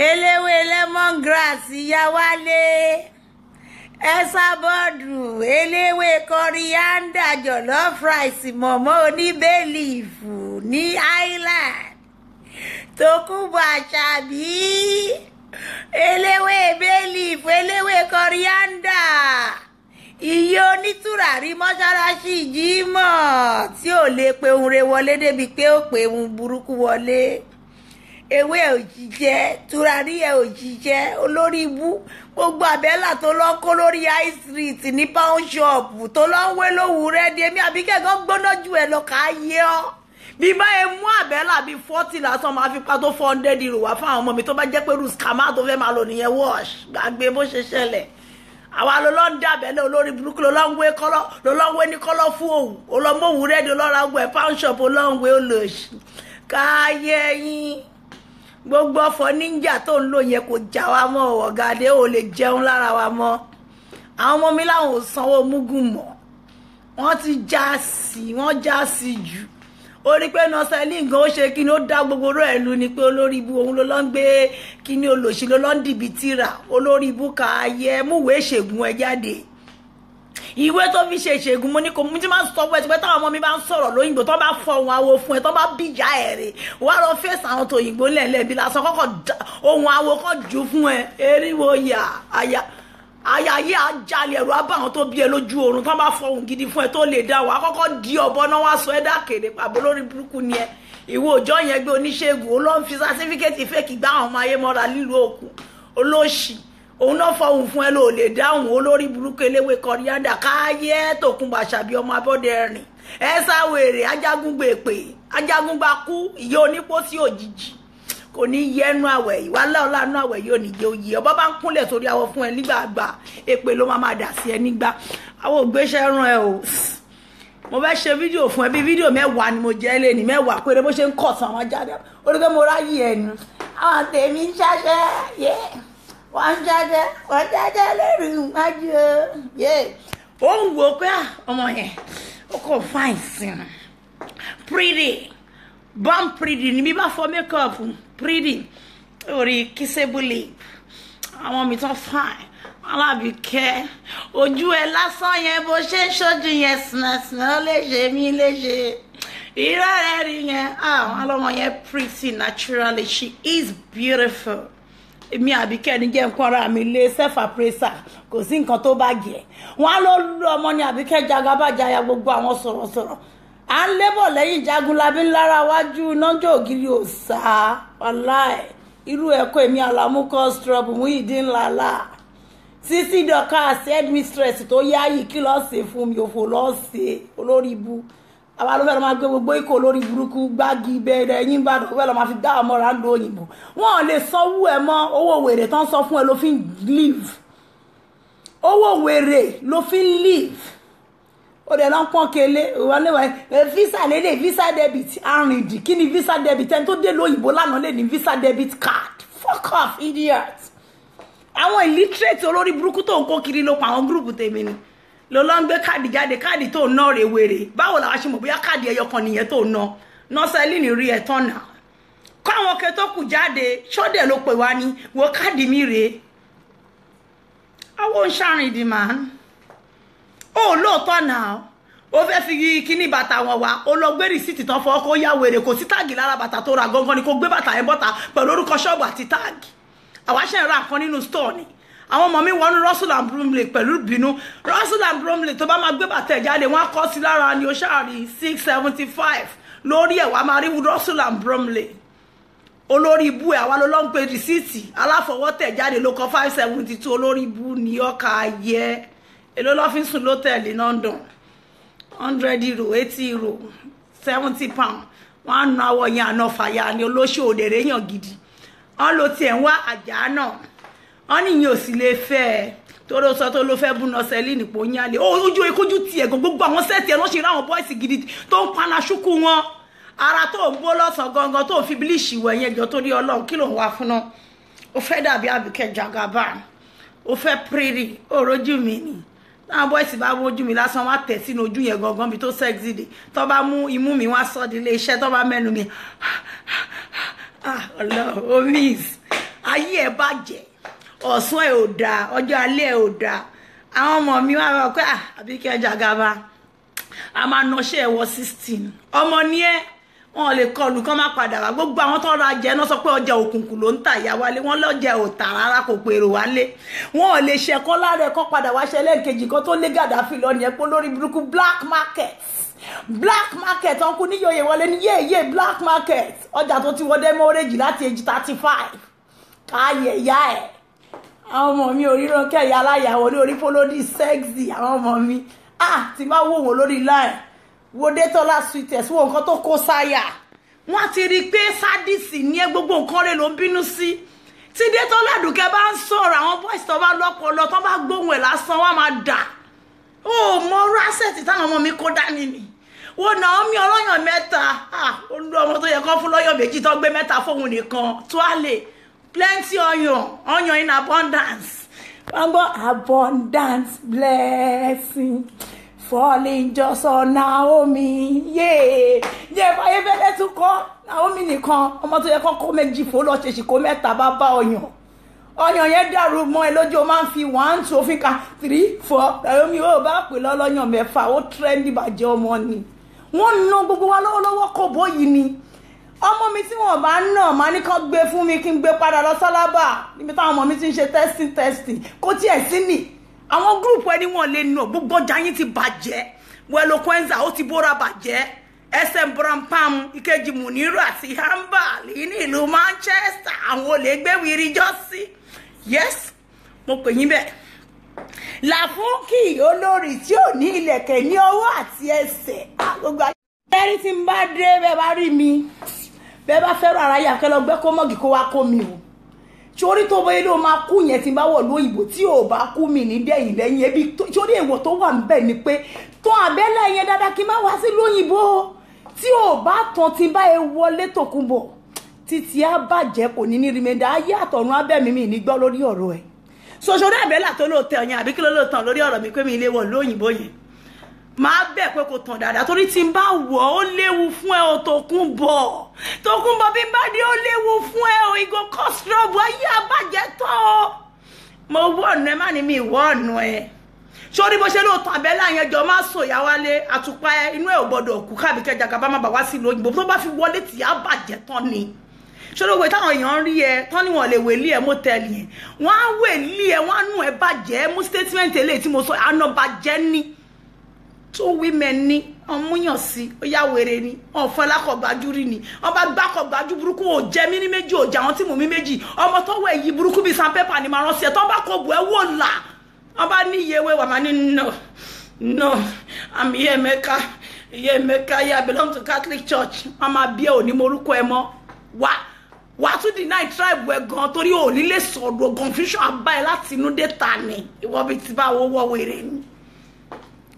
eléwé lemongrass ìyá wálé ẹsàbọọdù eléwé kọríándà jollof rice mọ̀mọ́ oníbẹ́lífù ní island Tókunbọ̀ Àṣàbí eléwé bẹ́lífù eléwé kọríándà iye onítùràrí mọ́ṣáláṣí Jímọ̀ tí ò lè pe ohun re wọlé débi pé ó pe ohun burúkú wọlé ewé òjìjẹ tùràrí ẹ òjìjẹ olórí ibú gbogbo àbẹ́là tó lọ kó lórí high street ní pound shop tó lọ ń wé lówù rẹ di èmi àbíkẹ́kọ̀ọ́ gbóná ju ẹ lọ ká yé ọ bí báyìí mú àbẹ́là bíi 40 lásán máa fi pa tó 400 euro wá fáwọn ọmọ mi tó bá jẹ́ pé ruskama tó fẹ́ máa lò nìyẹn wash gbàgbé bó ṣe ṣẹlẹ̀ àwa ló lọ ń dàbẹ́lẹ̀ olórí burúkú ló lọ ń wé kọ́lọ́ ló lọ ń wé ní kọ́lọ́ fún òwú olómọ̀wù rẹ̀ di olóra gbọ́ pound shop ó lọ ń wé olóòṣì káyé yín gbogbo ọ̀fọ̀ níjà tó ń lò yẹn kò já wa mọ́ ọ̀gádé ò lè jẹun lára wa mọ́ àwọn ọmọ mi láwọn ò sanwó múgùn mọ́ wọ́n ti já sí jù ó rí pé nọ́sẹ̀lì nǹkan ó ṣe kí ni ó dá gbogbo rẹ̀ lu ni pé olórí ibu òun ló lọ ń gbé kí ni olòṣì ló lọ ń dìbì tíra olórí ibu kà á yẹ múwèé ṣègùn ẹ jáde ìwé tó fi ṣe ìṣègùn mo ní kò mú tí máa ń sọ fún ẹ tí pé táwọn ọmọ mi bá ń sọ̀rọ̀ lóyìnbó tó bá fọ ohun awo fún ẹ tó bá bíjà ẹ rè wá lọ fèsì àwọn tó òyìnbó ńlẹ̀ bí lásán kọ́kọ́ ohun awo kọ́ jù fún ẹ eriwo yà àyà yìí àjálẹ ẹ̀rọ abáwọn tó bí ẹ lójú oorun tó bá fọ ohun gidi fún ẹ tó lè dá wà kọ́kọ́ di ọ̀bọ náà wá sọ ẹ dákèrè pàbó lórí burúkú ni ẹ ìwọ òjọ yẹn gbé oníṣègùn ó lọ ń fi sátífíkẹ́tì fẹ́ẹ̀kì gbá àwọn ọmọ ayé mọ́ra lílu òkú olóṣì òun náà fọhùn fún ẹ ló lè dáhùn olórí burúkú eléwé kọríándà káyé Tókunbọ̀ Àṣàbí ọmọ Abọ́dẹrìn ẹ sáwèrè ajágúngbèpè ajágúngbakú ìyá onípòsí òjijì kò ní yẹnu àwẹ̀ ìwà láọ̀lánú àwẹ̀ yóò ní jẹ́ òye ọba bá ń kúnlẹ̀ sórí awọ fún ẹ nígbà àgbà èpè ló máa dà sí ẹ nígbà àwọn ògbéṣẹ́ rán ẹ o mo fẹ́ ṣe fídíò fún ẹ bí fídíò 10 ni mo jẹ́ lé ní 10 péré bó ṣe ń kọ̀ sàn wọn jáde orí pé mo ráyè ẹnu àwọn tèmi ń ṣáṣẹ́ yé wọ́n jáde lórí ìwájú yé ó ń wò pé ọmọ yẹn ó kò fáìn sí i pretty bomb pretty ni bí bá fọ makeup pretty orí kissable lip àwọn mi tán fine Alábìkẹ́ ojú ẹ lásán yẹn bó ṣe ń ṣojú yẹn sinasina ó lè ṣe mí léṣe irọ́ rẹ̀ rí yẹn àwọn ọlọ́mọ yẹn pretty naturally she is beautiful èmi Àbíkẹ́ ní jẹ́ nǹkan ara mi lé self appraiser kò sí nǹkan tó bá jẹ́ wọ́n á lọ lú ọmọ ní Àbíkẹ́ jagabájaya gbogbo àwọn sọ̀rọ̀sọ̀rọ̀ à ń lébọ̀ lẹ́yìn Jagunlabi ńlára wájú nájọ́ ògiri òsà wàláì irú ẹ̀kọ́ èmi Àlàmú Kọ́strọ̀bù Muyideen Lala Sisi Dorcas headmistress tó yáyì kí lọ́ọ́ ṣe fún mi òfò lọ́ọ́ ṣe olórí ibu àwa ló fẹ́ lọ́ máa gbé gbogbo ikọ̀ olórí burúkú gbági bẹ̀rẹ̀ yín bá dọ̀ fẹ́ lọ́ máa fi dá ọmọ rà lọ òyìnbó wọn ò lè sanwó ẹ mọ́ owó wèrè tán sọ fún ẹ ló fi ń live owó wèrè ló fi ń live ó dẹ̀ lọ́n pọ́n kele ìwọlé visa lélẹ̀ visa debit arìndì kí ni visa debit ẹni tó dé lóyìnbó lánàá lè ní visa debit card fuck off idiot àwọn illiterate olórí burúkú tó ń kó kiri ló pa àwọn gúrùpù tèmi ni ló lọ ń gbé káàdì jáde káàdì tó ń ná rè wèrè báwo làwọn ṣe mọ̀ bóyá káàdì ẹyọ kan nìyẹn tó ń ná nọ́sẹ̀lì ní rí ẹ̀tọ́ náà kọ́ àwọn ọkẹ tó kù jáde ṣọ́dẹ̀ ló pè wá ní wo káàdì mi rèé àwọn ń ṣàrìndì máa ń ó lóòótọ́ náà ó fẹ́ fi kíní bàtà wọn wá ó lọ gbé rìsíìtì tán fọ́ kó yá wèrè kò sí táàgì lára bàtà tó ra gangan ni kó gbé bàtà yẹn bọ́ta pẹ̀lú orúkọ ṣọ́ọ̀bù àti táàgì àwa ṣe ń ra nǹkan nínú store ni àwọn ọmọ mi wọnú Russell and Bromley pẹ̀lú bínú Russell and Bromley tó bá máa gbé bàtà ẹ̀ jáde wọ́n á kọ́ sí lára ni ó ṣáàrí 675 lórí ẹ̀ wá máa rí Russell and Bromley olórí ibú ẹ̀ àwa ló lọ́ ń pe rìsíìtì aláfọwọ́tẹ̀ jáde ló kọ́ 572 olórí ibú ní ọkà ayẹ èló lọ́ fi ń sùn lótẹ́ẹ̀lì London 100 euro 80 euro 70 pound wọ́n á nu awọ yẹn àná fàyà ni olóṣù òdèrè yàn gidi wọ́n lo tiẹ̀ ń wá àjà náà wọ́n níyìn ò sì lè fẹ́ ẹ tóró sọ tó ló fẹ́ bú nọ́sẹ̀lì nìpò yálé ojú ikójú tiẹ̀ gbogbo àwọn sẹ́ẹ̀tì ẹ̀ wọ́n ṣe ráwọn bọ́ìsì gidi tó ń paná ṣúkú wọn ara tó ń bó lọ́sàn gangan tó ń fi bílíṣì wẹ̀ yẹn jọ torí Ọlọ́run kí ló ń wá fún náà ó fẹ́ dàbí Àbíkẹ́ Jagaban ó fẹ́ pretty ó rojú mi ni táwọn bọ́ìsì bá wojú mi lásán wá tẹ̀ sínú ojú yẹn gangan bí tó sexy dé tó bá mú imú mi wá sọ́ di ilé iṣẹ́ tó bá mẹ́nu mi Ọlọ́run ó miss ayé ẹ̀ bàjẹ́ ọ̀sán ẹ̀ ò dáa ọjọ́ alẹ́ ẹ̀ ò dáa àwọn ọmọ mi wá rọ pé Àbíkẹ́ Jagaba a máa nọṣẹ́ ẹ̀wọ̀ 16 ọmọ ní ẹ́ wọn lè kọlù kán má padà wá gbogbo àwọn tó ra jẹ náà sọ pé ọjà òkùnkùn ló ń tà ìyá wálé wọn lọ́jà ò tà rárá kò pèrò wálé wọn ò lè ṣẹ̀kọ́ lára ẹ̀kọ́ padà wá ṣẹlẹ̀ kejì kan tó lé Gàdáfì lọ nìyẹn pé lórí burúkú black market ọkùn níyòye wọlé ní yéèyé black market ọjà tó ti wọdé mọ́rẹ́jì láti age 35 káyẹ̀ ìyá ẹ̀ àwọn ọmọ mi oríran kẹ́yà aláyàwó ní orí fọlọ́dí sexy àwọn ọmọ mi tí bá wò wọ́n lórí line wo Detola sweetest wo nǹkan tó kó sáyà wọ́n ti rí pé sádìsì ní gbogbo nǹkan rẹ̀ ló ń bínú sí tí Detola Àdùkẹ́ bá ń sọ̀rọ̀ àwọn boys tó bá lọ́pọlọ tó bá gbóhùn ẹ̀ lásán wọ́n máa dà ó mọ rásẹ̀tì táwọn ọmọ mi kó dání ni wo Naomi ọlọ́yàn mẹ́ta olú ọmọ tó yẹ kán fún lọ́yàn méjì tó gbé mẹ́ta fóun nìkan tuale plenty ọyàn in abundance wọ́n gbọ́ abundance blessing falling just on Naomi fàyè fẹ́lẹ́ tún kọ́ Naomi nìkan ọmọ tó yẹ kán kó méjì fó lọ ṣèṣì kó mẹ́ta bá bá ọyàn yẹn dàrú mọ́ ẹ lójú o máa ń fi 1 2 fi ka 3 4 Naomi ó bá pè lọ́lọ́yàn mẹ́fà ó trendy bàjẹ́ ọmọ ni wọ́n ná gbogbo wa lọ́wọ́lọ́wọ́ kò bóyìí ni ọmọ mi tí wọ́n bá ná máa ní kán gbé fún mi kí n gbé padà lọ sálábà níbi táwọn ọmọ mi ti ń ṣe testing kó tiẹ̀ sí ni àwọn gúrùpù ẹni wọ́n lè nà gbogbo ọjà yín ti bàjẹ́ Weloquenza ó ti bóra bàjẹ́ SM Brampam ìkejì Muniru àti Hambali ní ìlú Manchester àwọn olè gbé wíri jọ́sí yes mo pè yín bẹ́ẹ̀ Làfúnkì olórí tí ò ní ilẹ̀kẹ̀ ní ọwọ́ àti ẹsẹ̀ gbogbo ẹni tí ń bá dé bẹ́ẹ̀ bá rí mi bẹ́ẹ̀ bá fẹ́ràn ara yà kẹ́ lọ gbẹ́ kó mọ́gì kó wá kó mi o sórí tó bóyá ló máa kú yẹn tí ń bá wọ̀ lóyìnbó tí ò bá kú mi ní dẹ́yìn lẹ́yìn ẹbí sórí èèwọ̀ tó wà níbẹ̀ ni pé tó àbẹ́lẹ̀ yẹn dáadáa kí n má wá sí lóyìnbó tí ò bá tán tí bá ẹ wọlé Tòkunbọ̀ títí á bàjẹ́ kò ní ní rìmẹ́dà ayé àtọ̀run abẹ́mi mi ní gbọ́ lórí ọ̀rọ̀ ẹ̀ sórí àbẹ́là tó lóòótọ́ yẹn àbí kí ló lóòótọ́ lórí ọ̀rọ̀ mi pé mi ilé wọ̀ lóyìnbó yẹn máa bẹ̀ pé kò tàn dáadáa torí tí n bá wọ̀ ó léwu fún ẹ o Tòkunbọ̀ bí n bá dé ó léwu fún ẹ o ìgò kọ́sìrọ̀bù ayé àbàjẹ́ tọ́ ọ mo wọ̀ ọ̀nà ẹ má ní mi ìwọ̀ ọ̀nà ẹ sórí bó ṣe lóòótọ́ àbẹ́là yẹn jọ máa sọ ìyá wálé àtùpá ẹ inú ẹ ò gbọdọ̀ kú Àbíkẹ́ Jagaba má bà wá sí lóyìnbó tó bá fi wọlé tì á bàjẹ́ tán ni sórí òwe táwọn èèyàn rí ẹ tán ni wọn lè wèlí ẹ mọ́tẹ́lì yẹn wọ́n á wèlí ẹ wọ́n á nù ẹ bàjẹ́ mú statement eléyìí tí mo sọ àná bàjẹ́ ni tó women ní ọmúyàn sí ó yá wèrè ni ọ̀fọ́ lákọ̀gbájúrí ni ọba gbákọ̀gbájú burúkú ò jẹ́ mí ní méjì ò jà wọ́n tí mú mi méjì ọmọ tó wẹ̀ yí burúkú bíi sandpaper ni màá rán sí ẹ̀ tó bá kọ bù ẹ́ wò là ọba ní iye ewé wà máa ní no I'm Iyemeka yeah, I belong to Catholic Church mama bí ẹ ò ní morúkọ ẹ mọ́ wà tún deny tribe ẹ gan torí ò ní lè sọ̀rọ̀ confusion abá ẹ láti inú dé ta ni ìwọ bí ti bá wọ́wọ́ wèrè ni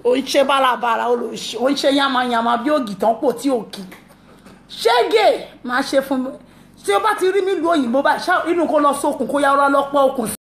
ó ń ṣe bálabàla ó ń ṣe yamayama bí ògì tán pò tí ò kì ṣégè máa ṣe fún mi tí ó bá ti rí mi lu òyìnbó báyìí inú kó lọ sókun kó yá ọlọ́pọ̀ okùn